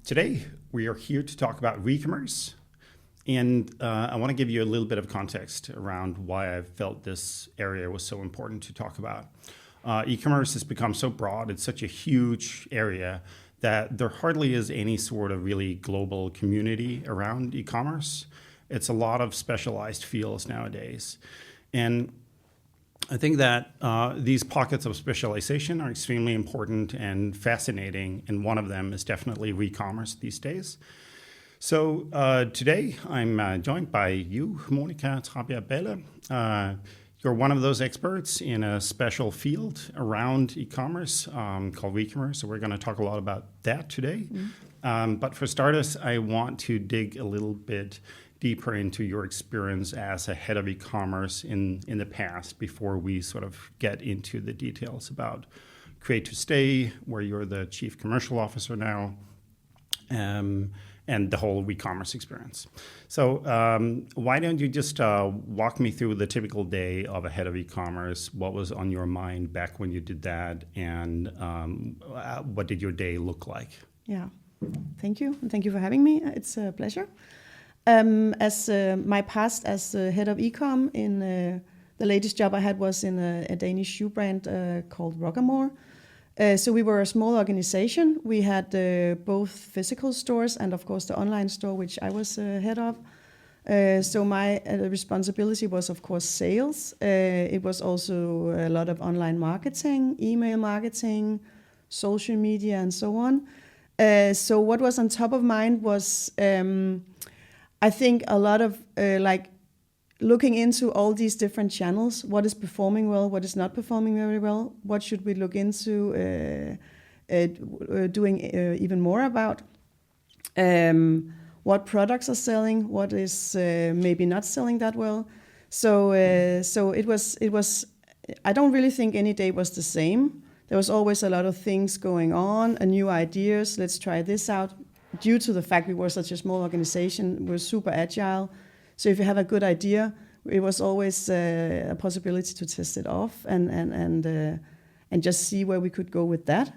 Today, we are here to talk about Recommerce, and I want to give you a little bit of context around why I felt this area was so important to talk about. E-commerce has become so broad, it's such a huge area that there hardly is any sort of really global community around e-commerce. It's a lot of specialized fields nowadays. And I think that these pockets of specialization are extremely important and fascinating, and one of them is definitely Recommerce these days. So today I'm joined by you, Monica Trabjerg Balle. You're one of those experts in a special field around e-commerce called Recommerce, so we're going to talk a lot about that today. But for starters, I want to dig a little bit deeper into your experience as a head of e-commerce in the past before we sort of get into the details about Create to Stay, where you're the chief commercial officer now, and the whole e-commerce experience. So why don't you just walk me through the typical day of a head of e-commerce? What was on your mind back when you did that, and what did your day look like? Yeah, thank you. And thank you for having me. It's a pleasure. As my past as head of ecom in the latest job I had was in a Danish shoe brand called Roccamore. So we were a small organization. We had both physical stores and, of course, the online store, which I was head of. So my responsibility was, of course, sales. It was also a lot of online marketing, email marketing, social media, and so on. So what was on top of mind was I think a lot of looking into all these different channels, what is performing well, what is not performing very well, what should we look into doing even more about, what products are selling, what is maybe not selling that well. So it was. I don't really think any day was the same. There was always a lot of things going on, new ideas. Let's try this out. Due to the fact we were such a small organization, we were super agile. So if you have a good idea, it was always a possibility to test it off and just see where we could go with that.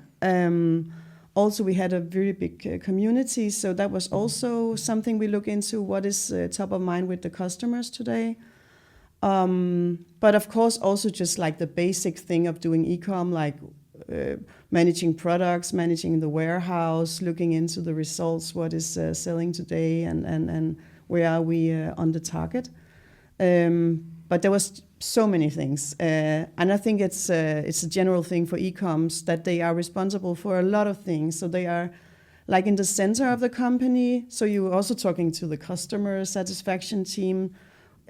Also, we had a very big community, so that was also something we look into. What is top of mind with the customers today? But of course, also just like the basic thing of doing e-com, like managing products, managing the warehouse, looking into the results, what is selling today, and where are we on the target. But there was so many things, and I think it's a general thing for e-coms that they are responsible for a lot of things. So they are like in the center of the company. So you're also talking to the customer satisfaction team.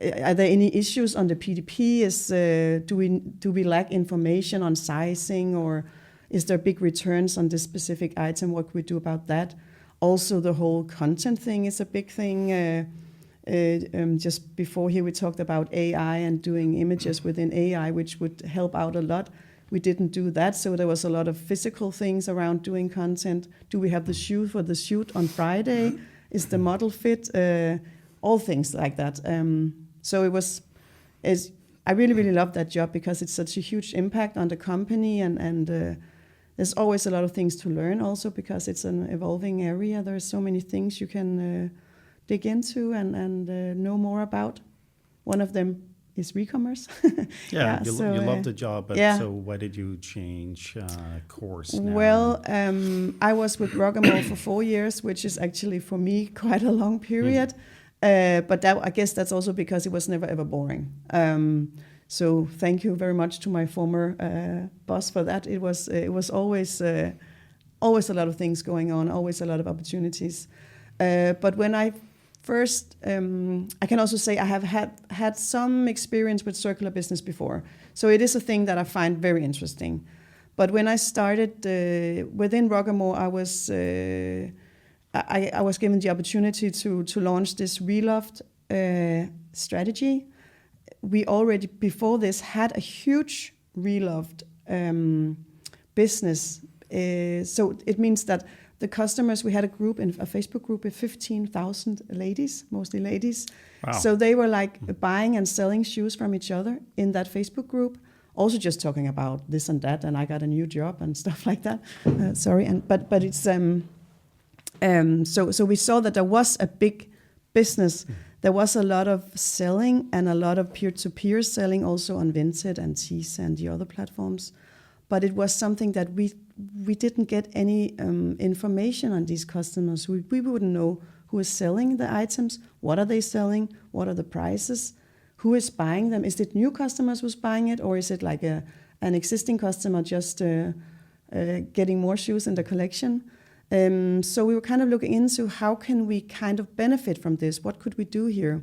Are there any issues on the PDP? Do we lack information on sizing, or is there big returns on this specific item? What can we do about that? Also, the whole content thing is a big thing. Just before here, we talked about AI and doing images within AI, which would help out a lot. We didn't do that, so there was a lot of physical things around doing content. Do we have the shoe for the shoot on Friday? Is the model fit? All things like that. So I really, really love that job because it's such a huge impact on the company, and there's always a lot of things to learn also because it's an evolving area. There are so many things you can dig into and know more about. One of them is Recommerce. You love the job, but so why did you change course now? Well, I was with Roccamore for 4 years, which is actually for me quite a long period. But I guess that's also because it was never ever boring. So thank you very much to my former boss for that. It was always a lot of things going on, always a lot of opportunities. But when I first, I can also say I have had some experience with circular business before. So it is a thing that I find very interesting. But when I started within Roccamore, I was given the opportunity to launch this Reloved strategy. We already, before this, had a huge Reloved business. So it means that the customers, we had a Facebook group with 15,000 ladies, mostly ladies. Wow. So they were like buying and selling shoes from each other in that Facebook group. Also just talking about this and that, and I got a new job and stuff like that. But it's So we saw that there was a big business. There was a lot of selling and a lot of peer-to-peer selling also on Vinted and Tease and the other platforms. But it was something that we didn't get any information on these customers. We wouldn't know who is selling the items, what are they selling, what are the prices, who is buying them. Is it new customers who's buying it, or is it like an existing customer just getting more shoes in the collection? So we were kind of looking into how can we kind of benefit from this? What could we do here?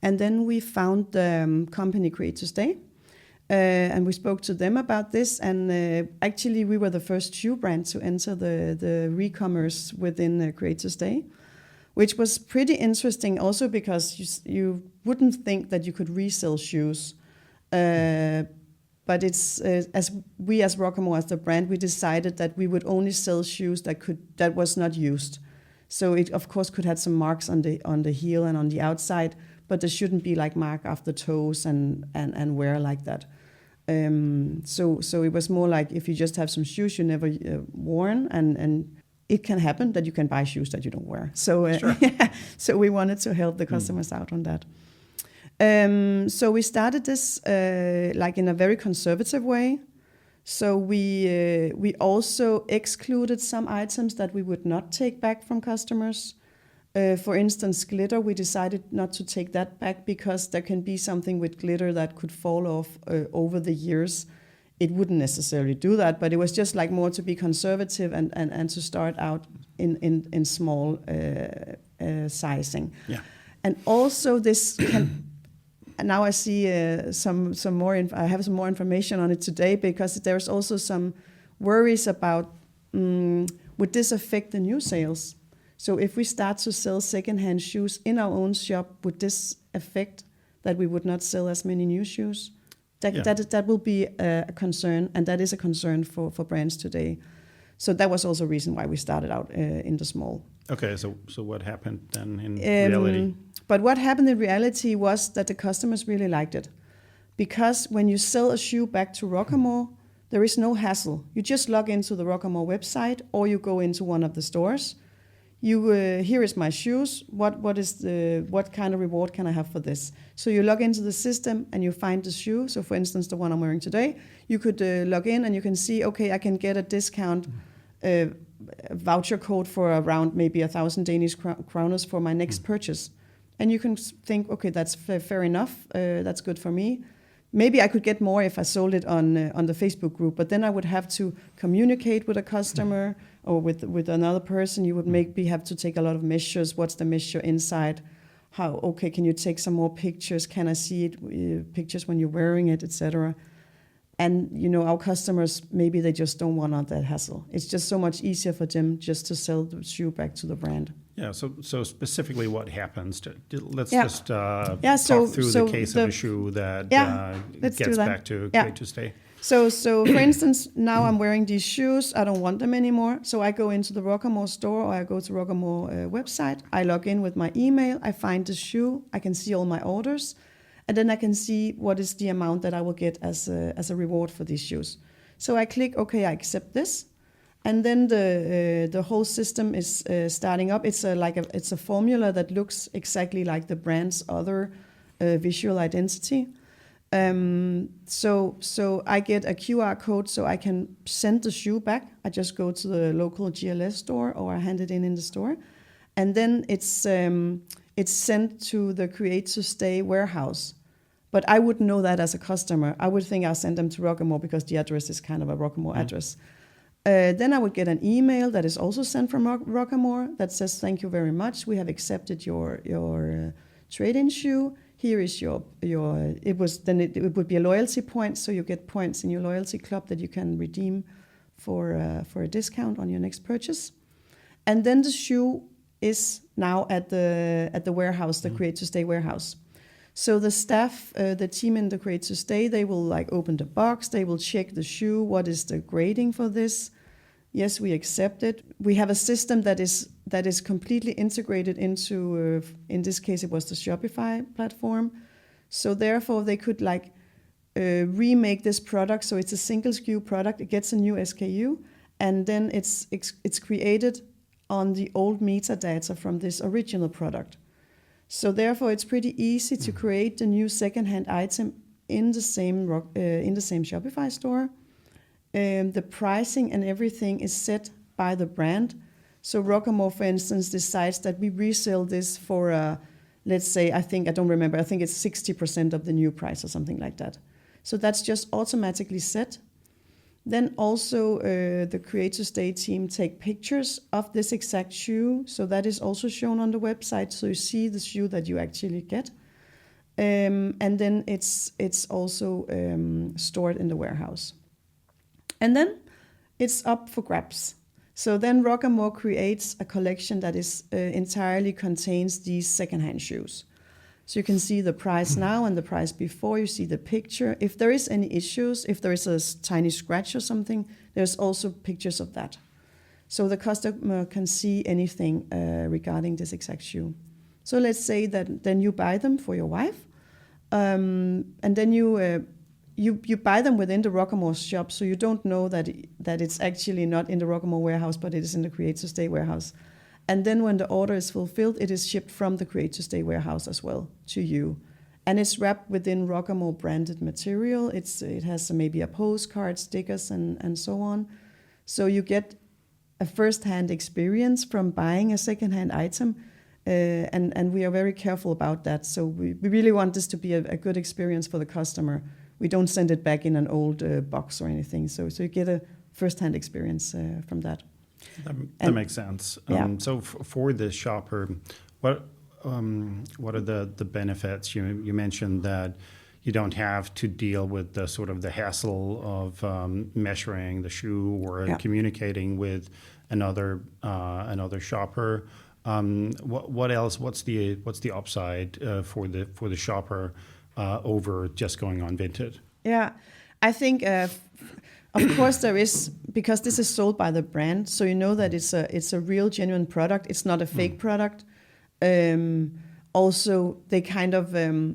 And then we found the company Create to Stay. And we spoke to them about this. And actually, we were the first shoe brand to enter the Recommerce within Create to Stay, which was pretty interesting also because you wouldn't think that you could resell shoes. But it's as Roccamore, as the brand, we decided that we would only sell shoes that was not used. So it of course could have some marks on the heel and on the outside, but there shouldn't be like mark after toes and wear like that. So it was more like if you just have some shoes you never worn, and it can happen that you can buy shoes that you don't wear. So Sure. So we wanted to help the customers out on that. So we started this like in a very conservative way. So we also excluded some items that we would not take back from customers. For instance, glitter, we decided not to take that back because there can be something with glitter that could fall off over the years. It wouldn't necessarily do that, but it was just like more to be conservative and to start out in small sizing. Yeah. And also this can... Now I see some more. I have some more information on it today because there's also some worries about would this affect the new sales? So if we start to sell secondhand shoes in our own shop, would this affect that we would not sell as many new shoes? That will be a concern, and that is a concern for brands today. So that was also a reason why we started out in the small. Okay, so what happened then in reality? But what happened in reality was that the customers really liked it. Because when you sell a shoe back to Roccamore, there is no hassle. You just log into the Roccamore website or you go into one of the stores. Here is my shoes. What kind of reward can I have for this? So you log into the system and you find the shoe. So for instance, the one I'm wearing today, you could log in and you can see, okay, I can get a discount voucher code for around maybe 1,000 Danish kroners for my next purchase. And you can think, okay, that's fair enough. That's good for me. Maybe I could get more if I sold it on the Facebook group, but then I would have to communicate with a customer or with another person. You would maybe have to take a lot of measures. What's the measure inside? Can you take some more pictures? Can I see it, pictures when you're wearing it, etc.? And, our customers, maybe they just don't want that hassle. It's just so much easier for them just to sell the shoe back to the brand. Yeah, so specifically what happens? Let's just talk through the case of a shoe that gets back to Create to Stay. So for instance, now I'm wearing these shoes. I don't want them anymore. So I go into the Roccamore store or I go to Roccamore website. I log in with my email. I find the shoe. I can see all my orders. And then I can see what is the amount that I will get as a reward for these shoes. So I click, okay, I accept this. And then the whole system is starting up. It's a formula that looks exactly like the brand's other visual identity. So I get a QR code so I can send the shoe back. I just go to the local GLS store or I hand it in the store. And then it's sent to the Create to Stay warehouse. But I wouldn't know that as a customer. I would think I'll send them to Roccamore because the address is kind of a Roccamore address. Then I would get an email that is also sent from Roccamore that says, thank you very much. We have accepted your trade-in shoe. Here is it would be a loyalty point. So you get points in your loyalty club that you can redeem for a discount on your next purchase. And then the shoe is now at the warehouse, the Create to Stay warehouse. So the staff, the team in the Create to Stay, they will open the box. They will check the shoe. What is the grading for this? Yes, we accept it. We have a system that is completely integrated into, in this case, it was the Shopify platform. So therefore, they could remake this product. So it's a single SKU product. It gets a new SKU, and then it's created on the old metadata from this original product. So therefore, it's pretty easy to create the new secondhand item in the same Shopify store. The pricing and everything is set by the brand. So Roccamore, for instance, decides that we resell this for, let's say, I think it's 60% of the new price or something like that. So that's just automatically set. Then also the Create to Stay team take pictures of this exact shoe. So that is also shown on the website. So you see the shoe that you actually get. And then it's also stored in the warehouse. And then it's up for grabs. So then Roccamore creates a collection that is entirely contains these secondhand shoes. So you can see the price now and the price before. You see the picture. If there is any issues, if there is a tiny scratch or something, there's also pictures of that. So the customer can see anything regarding this exact shoe. So let's say that then you buy them for your wife, and then you buy them within the Roccamore shop, so you don't know that it's actually not in the Roccamore warehouse, but it is in the Create to Stay warehouse. And then when the order is fulfilled, it is shipped from the Create to Stay warehouse as well to you. And it's wrapped within Roccamore branded material. It has maybe a postcard, stickers, and so on. So you get a first-hand experience from buying a second-hand item, and we are very careful about that. So we really want this to be a good experience for the customer. We don't send it back in an old box or anything. So you get a first-hand experience from that. That makes sense. Yeah. So for the shopper, what are the benefits? You mentioned that you don't have to deal with the sort of the hassle of measuring the shoe or communicating with another shopper. What else? What's the upside for the shopper over just going on Vinted? Yeah, I think. Of course, there is, because this is sold by the brand, so you know that it's a real, genuine product. It's not a fake product. Also, they kind of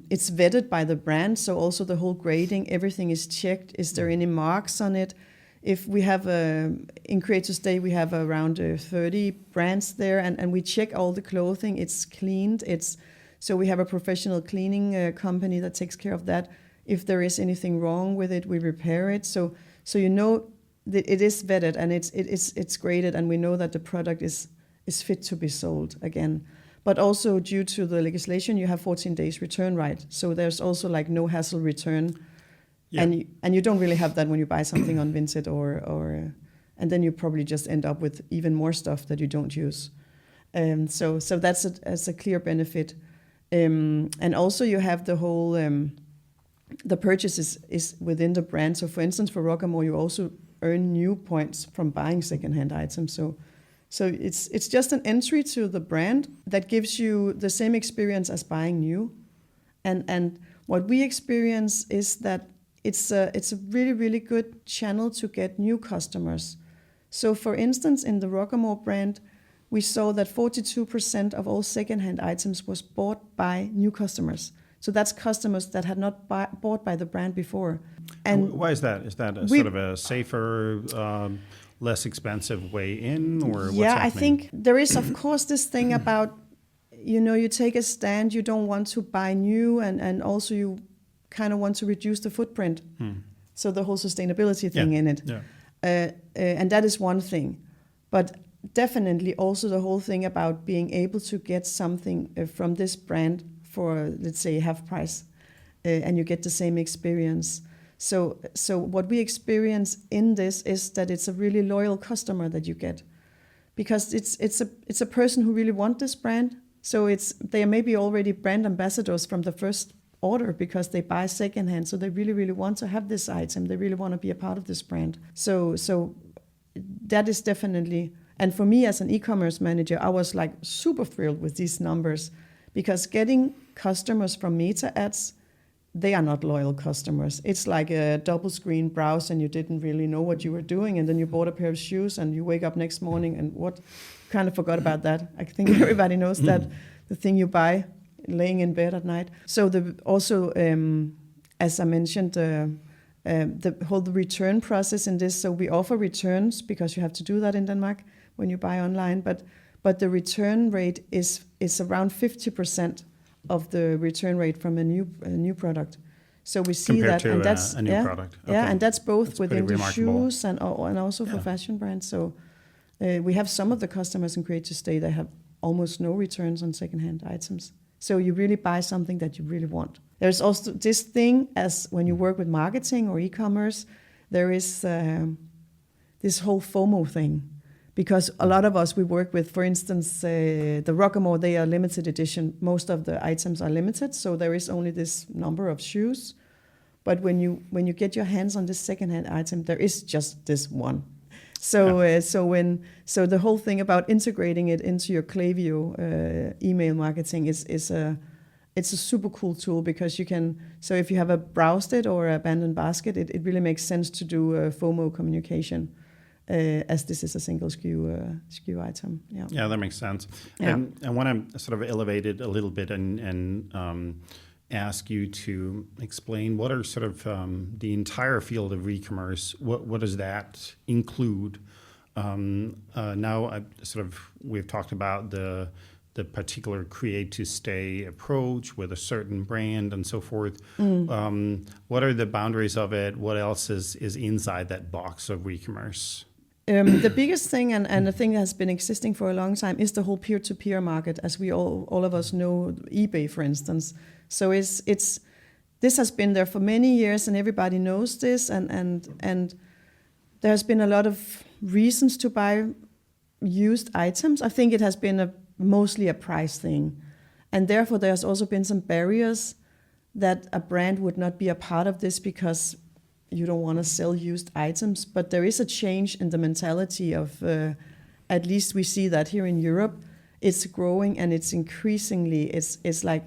it's vetted by the brand, so also the whole grading, everything is checked. Is there any marks on it? If we have in Create to Stay, we have around 30 brands there, and we check all the clothing. It's cleaned. So we have a professional cleaning company that takes care of that. If there is anything wrong with it, we repair it. So you know that it is vetted and it's graded, and we know that the product is fit to be sold again. But also due to the legislation, you have 14 days return right. So there's also like no hassle return, and you don't really have that when you buy something on Vinted or and then you probably just end up with even more stuff that you don't use. So that's a clear benefit, and also you have the whole. The purchase is within the brand. So for instance, for Roccamore, you also earn new points from buying secondhand items. So it's just an entry to the brand that gives you the same experience as buying new. And what we experience is that it's a really, really good channel to get new customers. So for instance, in the Roccamore brand, we saw that 42% of all secondhand items was bought by new customers. So that's customers that had not bought by the brand before. And why is that? Is that sort of a safer, less expensive way in, or what's happening? I think there is, of course, this thing about, you take a stand, you don't want to buy new, and also you kind of want to reduce the footprint. So the whole sustainability thing in it. Yeah. And that is one thing. But definitely also the whole thing about being able to get something from this brand for, let's say, half price, and you get the same experience. So what we experience in this is that it's a really loyal customer that you get, because it's a person who really wants this brand. So they are maybe already brand ambassadors from the first order because they buy secondhand. So they really, really want to have this item. They really want to be a part of this brand. So that is definitely, and for me as an e-commerce manager, I was like super thrilled with these numbers. Because getting customers from meta ads, they are not loyal customers. It's like a double screen browse and you didn't really know what you were doing, and then you bought a pair of shoes and you wake up next morning and kind of forgot about that. I think everybody knows that, the thing you buy laying in bed at night. So as I mentioned, the whole return process in this. So we offer returns because you have to do that in Denmark when you buy online, but the return rate is around 50% of the return rate from a new product. So we see Compared that, to and that's a new product. Okay. Yeah, and that's both That's within pretty the remarkable. shoes and also for fashion brands. So we have some of the customers in Create to Stay that have almost no returns on secondhand items. So you really buy something that you really want. There's also this thing as when you work with marketing or e-commerce, there is this whole FOMO thing. Because a lot of us, we work with, for instance, the Roccamore, they are limited edition. Most of the items are limited, so there is only this number of shoes. But when you get your hands on this secondhand item, there is just this one. So so the whole thing about integrating it into your Klaviyo email marketing it's a super cool tool, because you can. So if you have a browsed it or abandoned basket, it really makes sense to do FOMO communication. As this is a single SKU item. Yeah, that makes sense. Yeah. And I want to sort of elevate it a little bit and ask you to explain what are sort of the entire field of e-commerce. What does that include? Now, we've talked about the particular create to stay approach with a certain brand and so forth. What are the boundaries of it? What else is inside that box of e-commerce? The biggest thing and the thing that has been existing for a long time is the whole peer-to-peer market, as we all of us know, eBay, for instance. So this has been there for many years, and everybody knows this, and there has been a lot of reasons to buy used items. I think it has been mostly a price thing, and therefore there's also been some barriers that a brand would not be a part of this because you don't want to sell used items. But there is a change in the mentality of, at least we see that here in Europe, it's growing and it's increasingly, it's like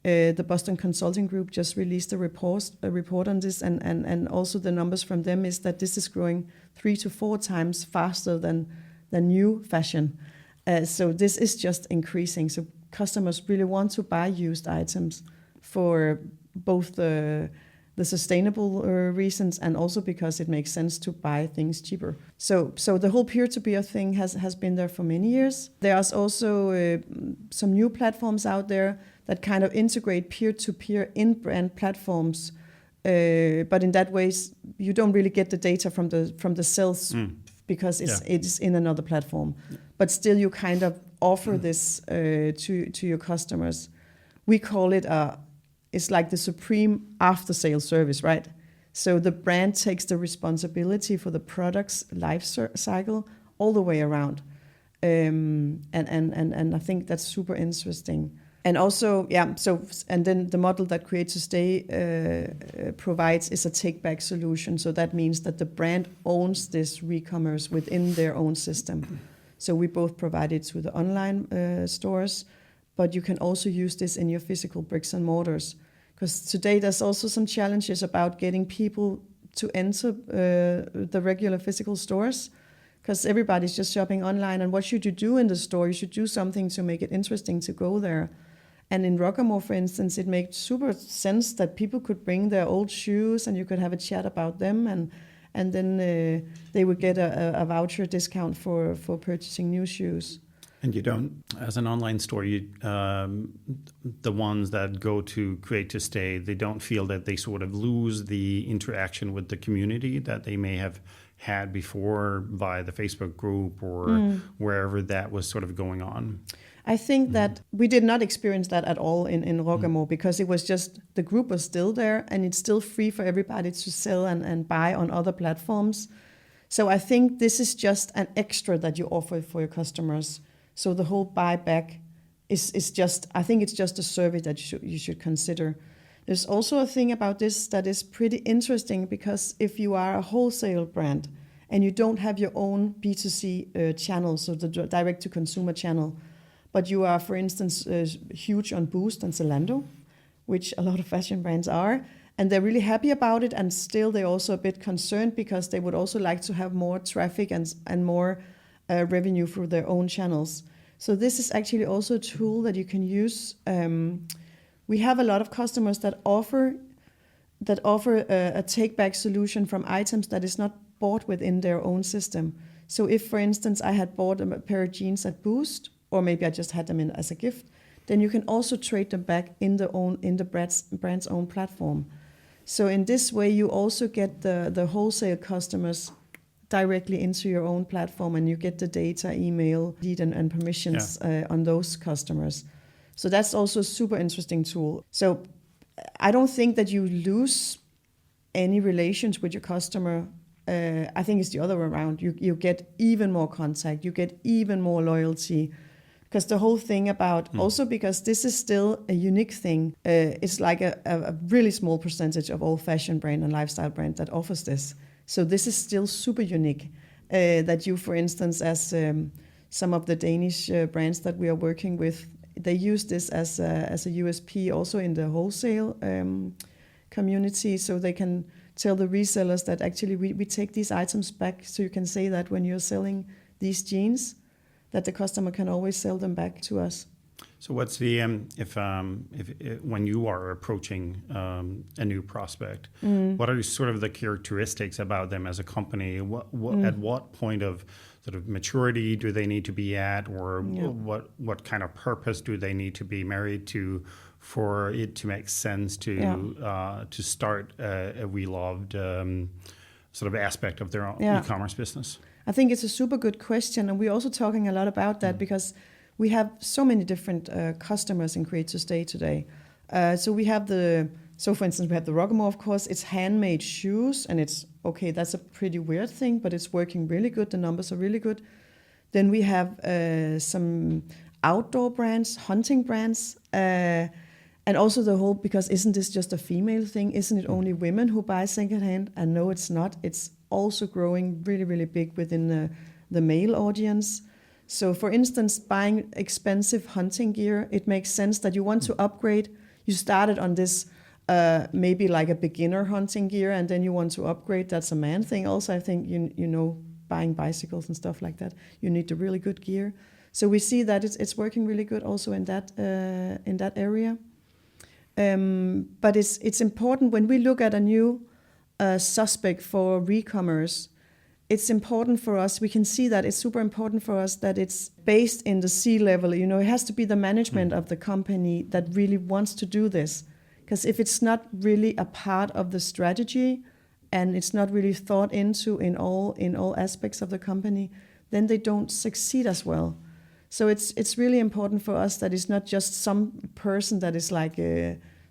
the Boston Consulting Group just released a report on this, and also the numbers from them is that this is growing 3 to 4 times faster than new fashion. So this is just increasing. So customers really want to buy used items for both the sustainable reasons and also because it makes sense to buy things cheaper. So the whole peer-to-peer thing has been there for many years. There's also some new platforms out there that kind of integrate peer-to-peer in brand platforms, but in that way you don't really get the data from the sales because it's in another platform. But still you kind of offer this to your customers. We call it it's like the supreme after-sales service, right? So the brand takes the responsibility for the product's life cycle all the way around. And I think that's super interesting. And also, and then the model that Create to Stay provides is a take-back solution. So that means that the brand owns this Recommerce within their own system. So we both provide it to the online stores, but you can also use this in your physical bricks and mortars. Because today there's also some challenges about getting people to enter the regular physical stores, because everybody's just shopping online. And what should you do in the store? You should do something to make it interesting to go there. And in Roccamore, for instance, it made super sense that people could bring their old shoes and you could have a chat about them, and then they would get a voucher discount for purchasing new shoes. And you don't, as an online store, the ones that go to Create to Stay, they don't feel that they sort of lose the interaction with the community that they may have had before via the Facebook group or wherever that was sort of going on. I think that we did not experience that at all in Roccamore, because it was just, the group was still there and it's still free for everybody to sell and buy on other platforms. So I think this is just an extra that you offer for your customers. So the whole buyback is just, I think it's just a service that you should consider. There's also a thing about this that is pretty interesting, because if you are a wholesale brand and you don't have your own B2C channel, so the direct-to-consumer channel, but you are, for instance, huge on Boost and Zalando, which a lot of fashion brands are, and they're really happy about it, and still they're also a bit concerned because they would also like to have more traffic and more revenue through their own channels. So this is actually also a tool that you can use. We have a lot of customers that offer a take-back solution from items that is not bought within their own system. So if, for instance, I had bought a pair of jeans at Boost or maybe I just had them in as a gift, then you can also trade them back in the brand's own platform. So in this way, you also get the wholesale customers directly into your own platform, and you get the data, email, lead, and permissions on those customers. So that's also a super interesting tool. So I don't think that you lose any relations with your customer. I think it's the other way around. You get even more contact, you get even more loyalty. Because the whole thing about, also because this is still a unique thing, it's like a really small percentage of all fashion brand and lifestyle brand that offers this. So this is still super unique. That you, for instance, as some of the Danish brands that we are working with, they use this as a USP also in the wholesale community, so they can tell the resellers that actually we take these items back. So you can say that when you're selling these jeans, that the customer can always sell them back to us. So what's the if when you are approaching a new prospect, what are sort of the characteristics about them as a company? At what point of sort of maturity do they need to be at, or what kind of purpose do they need to be married to for it to make sense to start a reloved sort of aspect of their own e-commerce business? I think it's a super good question, and we're also talking a lot about that because we have so many different customers in Create to Stay today. So for instance, we have the Roccamore, of course. It's handmade shoes, and it's okay. That's a pretty weird thing, but it's working really good. The numbers are really good. Then we have some outdoor brands, hunting brands, and also the whole, because isn't this just a female thing? Isn't it only women who buy secondhand? And no, it's not. It's also growing really, really big within the male audience. So for instance, buying expensive hunting gear, it makes sense that you want to upgrade. You started on this maybe like a beginner hunting gear, and then you want to upgrade. That's a man thing. Also, I think, you know, buying bicycles and stuff like that, you need the really good gear. So we see that it's working really good also in that area. But it's important when we look at a new suspect for Recommerce. It's important for us. We can see that it's super important for us that it's based in the C-level. You know, it has to be the management of the company that really wants to do this. Because if it's not really a part of the strategy and it's not really thought into in all aspects of the company, then they don't succeed as well. So it's really important for us that it's not just some person that is like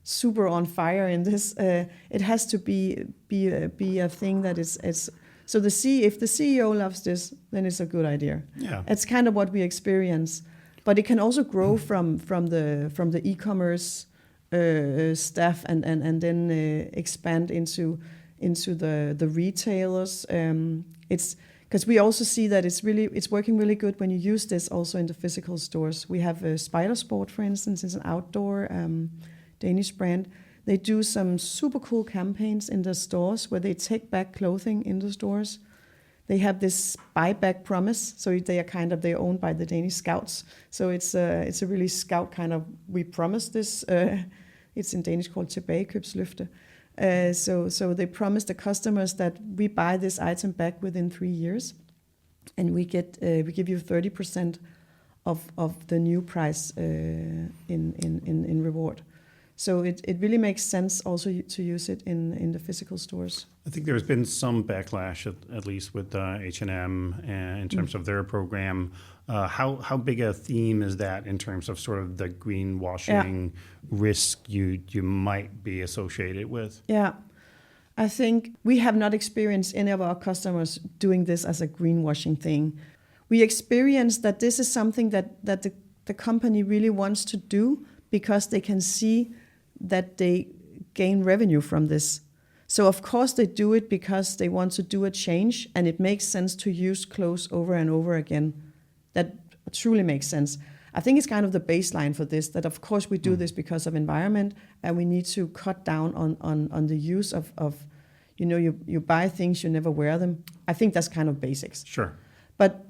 super on fire in this. It has to be a thing that is. So if the CEO loves this, then it's a good idea. Yeah, it's kind of what we experience, but it can also grow from the e-commerce staff and then expand into the retailers. It's because we also see that it's working really good when you use this also in the physical stores. We have Spider Sport, for instance, it's an outdoor Danish brand. They do some super cool campaigns in the stores where they take back clothing in the stores. They have this buyback promise, so they're owned by the Danish Scouts. So it's a really Scout kind of, we promise this. It's in Danish called tilbagekøbsløfte. So they promise the customers that we buy this item back within 3 years, and we give you 30% of the new price in reward. So it really makes sense also to use it in the physical stores. I think there's been some backlash, at least with H&M in terms of their program. How big a theme is that in terms of sort of the greenwashing risk you might be associated with? Yeah, I think we have not experienced any of our customers doing this as a greenwashing thing. We experience that this is something that the company really wants to do because they can see that they gain revenue from this. So of course they do it because they want to do a change, and it makes sense to use clothes over and over again. That truly makes sense. I think it's kind of the baseline for this, that of course we do this because of environment, and we need to cut down on the use of you buy things, you never wear them. I think that's kind of basics. Sure. But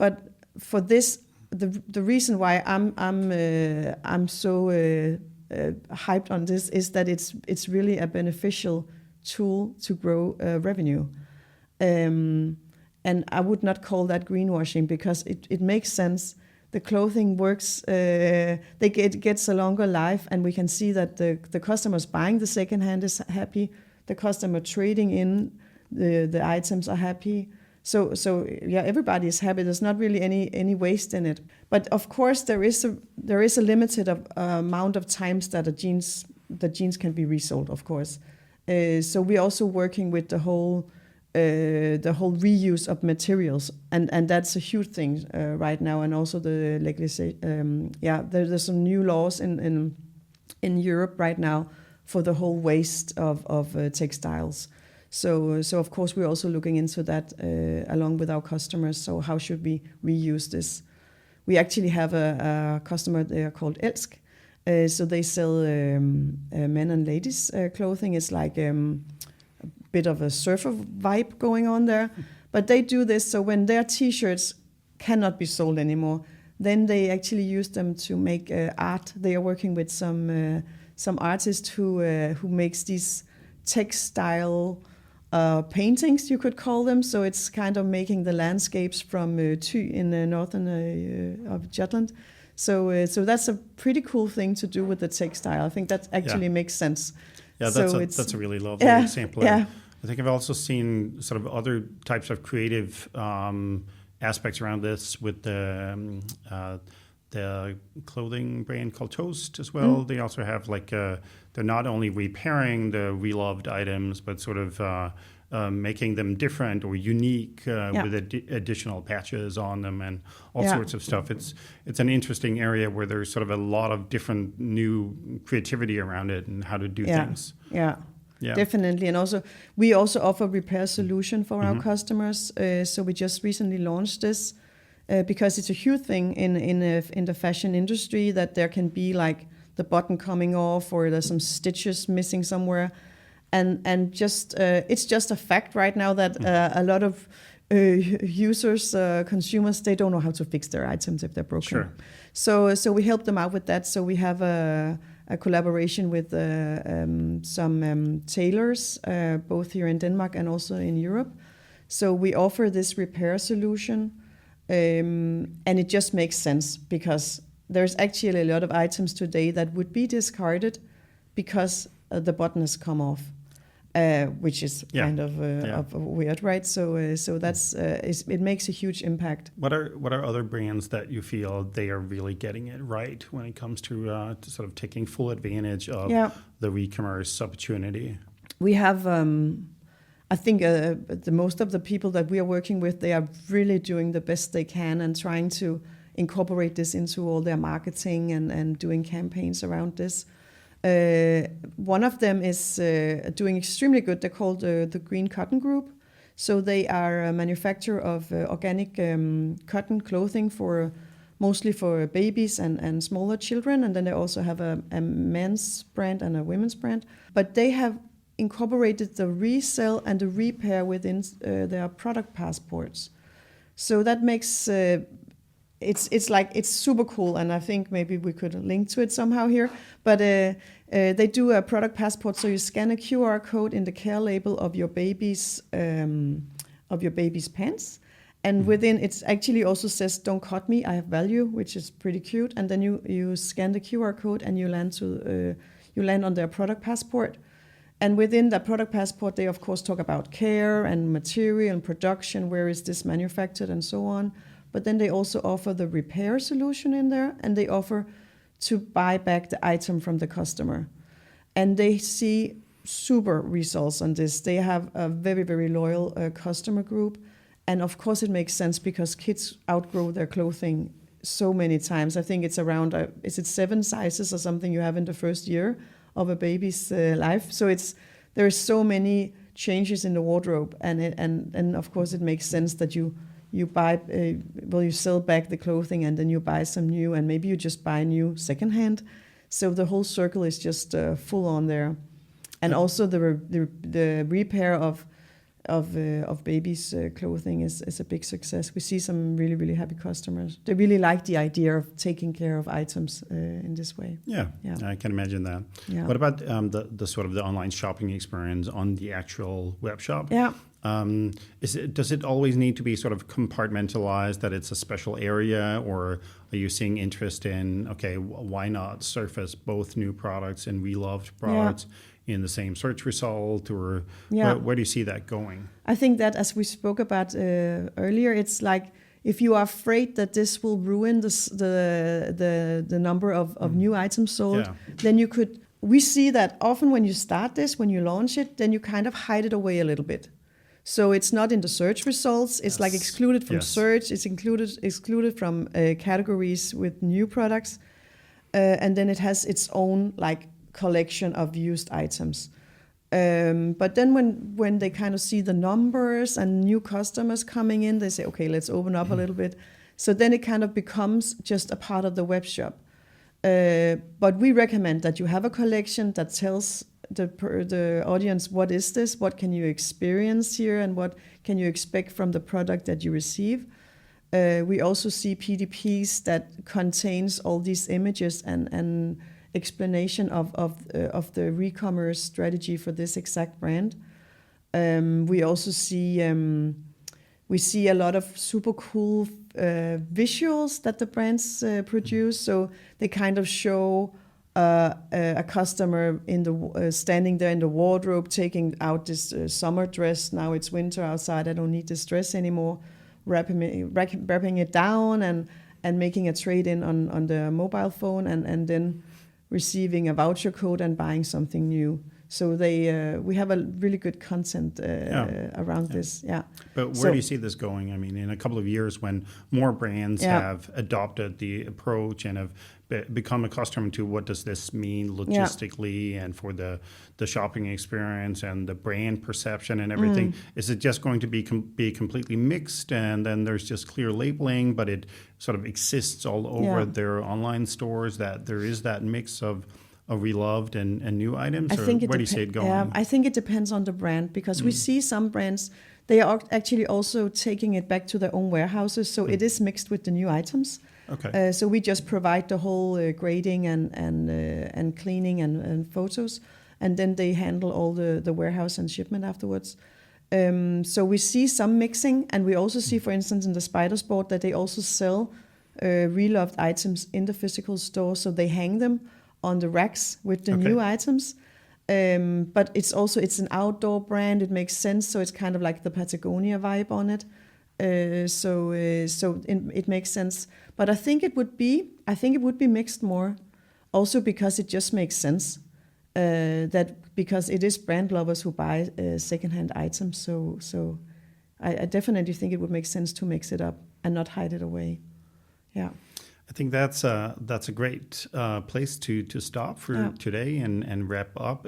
for this, the reason why I'm so hyped on this is that it's really a beneficial tool to grow revenue, and I would not call that greenwashing because it makes sense the clothing works, gets a longer life, and we can see that the customers buying the secondhand is happy, the customer trading in the items are happy. So yeah, everybody is happy. There's not really any waste in it. But of course, there is a limited amount of times that the jeans can be resold. Of course, so we're also working with the whole reuse of materials, and that's a huge thing right now. And also the legislation. There's some new laws in Europe right now for the whole waste of textiles. So of course we're also looking into that along with our customers. So how should we reuse this? We actually have a customer there called Elsk. So they sell men and ladies clothing. It's like a bit of a surfer vibe going on there. But they do this so when their T-shirts cannot be sold anymore, then they actually use them to make art. They are working with some artist who makes these textile paintings, you could call them. So it's kind of making the landscapes from Thy in the northern of Jutland. So that's a pretty cool thing to do with the textile. I think that actually makes sense. Yeah, that's a really lovely example. Yeah. I think I've also seen sort of other types of creative aspects around this with the clothing brand called Toast as well. They also have they're not only repairing the reloved items, but sort of making them different or unique with additional patches on them and all sorts of stuff. It's an interesting area where there's sort of a lot of different new creativity around it and how to do things. Yeah, definitely. And also, we also offer repair solution for our customers. So we just recently launched this because it's a huge thing in the fashion industry that there can be like the button coming off or there's some stitches missing somewhere. And just it's just a fact right now that a lot of users, consumers, they don't know how to fix their items if they're broken. Sure. So we help them out with that. So we have a collaboration with some tailors, both here in Denmark and also in Europe. So we offer this repair solution, and it just makes sense because there's actually a lot of items today that would be discarded because the button has come off. Which is kind of weird, right? So that's it makes a huge impact. What are other brands that you feel they are really getting it right when it comes to sort of taking full advantage of the Recommerce opportunity? We have, I think, the most of the people that we are working with, they are really doing the best they can and trying to incorporate this into all their marketing and doing campaigns around this. One of them is doing extremely good. They're called the Green Cotton Group. So they are a manufacturer of organic cotton clothing mostly for babies and smaller children. And then they also have a men's brand and a women's brand. But they have incorporated the resale and the repair within their product passports. So that makes it's super cool, and I think maybe we could link to it somehow here. But they do a product passport, so you scan a QR code in the care label of your baby's pants, and within it actually also says "Don't cut me, I have value," which is pretty cute. And then you scan the QR code and you land on their product passport. And within that product passport, they of course talk about care and material and production, where is this manufactured and so on. But then they also offer the repair solution in there, and they offer to buy back the item from the customer. And they see super results on this. They have a very, very loyal customer group. And of course it makes sense because kids outgrow their clothing so many times. I think it's around, is it 7 sizes or something you have in the first year of a baby's life? So there are so many changes in the wardrobe. And of course it makes sense that you buy, you sell back the clothing and then you buy some new, and maybe you just buy new secondhand. So the whole circle is just full on there. And also the repair of babies' clothing is a big success. We see some really, really happy customers. They really like the idea of taking care of items in this way. Yeah, I can imagine that. Yeah. What about the sort of the online shopping experience on the actual web shop? Yeah. Does it always need to be sort of compartmentalized, that it's a special area, or are you seeing interest in, okay, why not surface both new products and reloved products in the same search result, or where do you see that going? I think that, as we spoke about earlier, it's like, if you are afraid that this will ruin the number of new items sold, then you could. We see that often when you start this, when you launch it, then you kind of hide it away a little bit. So it's not in the search results. It's like excluded from search. It's excluded from categories with new products, and then it has its own like collection of used items. But then when they kind of see the numbers and new customers coming in, they say, okay, let's open up a little bit. So then it kind of becomes just a part of the web shop. But we recommend that you have a collection that tells the audience, what is this? What can you experience here? And what can you expect from the product that you receive? We also see PDPs that contains all these images and explanation of the Recommerce strategy for this exact brand. We also see a lot of super cool visuals that the brands produce. So they kind of show a customer in the standing there in the wardrobe, taking out this summer dress. Now it's winter outside. I don't need this dress anymore. Wrapping it down and making a trade-in on the mobile phone, and then receiving a voucher code and buying something new. So we have a really good content around this. Yeah. But where do you see this going? I mean, in a couple of years, when more brands have adopted the approach and have become accustomed to what does this mean logistically and for the shopping experience and the brand perception and everything, is it just going to be completely mixed, and then there's just clear labeling, but it sort of exists all over their online stores, that there is that mix of reloved and new items? Or where do you see it going? Yeah, I think it depends on the brand, because we see some brands, they are actually also taking it back to their own warehouses, so it is mixed with the new items. Okay. So we just provide the whole grading and cleaning and photos, and then they handle all the warehouse and shipment afterwards. So we see some mixing, and we also see, for instance, in the Spider Sport, that they also sell reloved items in the physical store, so they hang them on the racks with the new items. But it's an outdoor brand. It makes sense. So it's kind of like the Patagonia vibe on it. So it makes sense. But I think it would be mixed more, also because it just makes sense. Because it is brand lovers who buy secondhand items. So I definitely think it would make sense to mix it up and not hide it away. Yeah. I think that's a great place to stop for today and wrap up.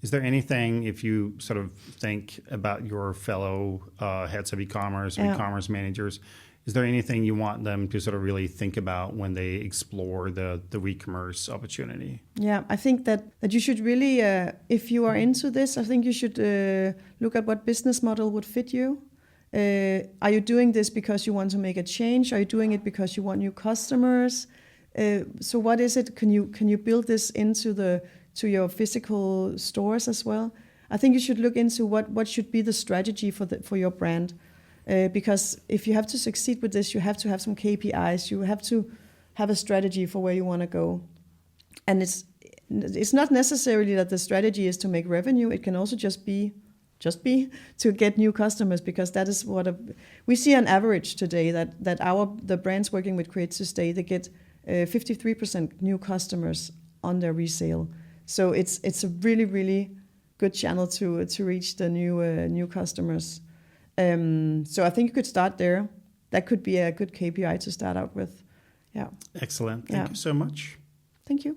Is there anything, if you sort of think about your fellow heads of e-commerce or e-commerce managers, is there anything you want them to sort of really think about when they explore the Recommerce opportunity? Yeah, I think that you should really, if you are into this, I think you should look at what business model would fit you. Are you doing this because you want to make a change? Are you doing it because you want new customers? So what is it? Can you build this into your physical stores as well? I think you should look into what should be the strategy for your brand, because if you have to succeed with this, you have to have some KPIs. You have to have a strategy for where you want to go, and it's not necessarily that the strategy is to make revenue. It can also just be to get new customers, because that is what we see on average today, that the brands working with Create to Stay, they get 53% new customers on their resale. So it's a really, really good channel to reach the new customers. So I think you could start there. That could be a good KPI to start out with. Yeah. Excellent. Thank you so much. Thank you.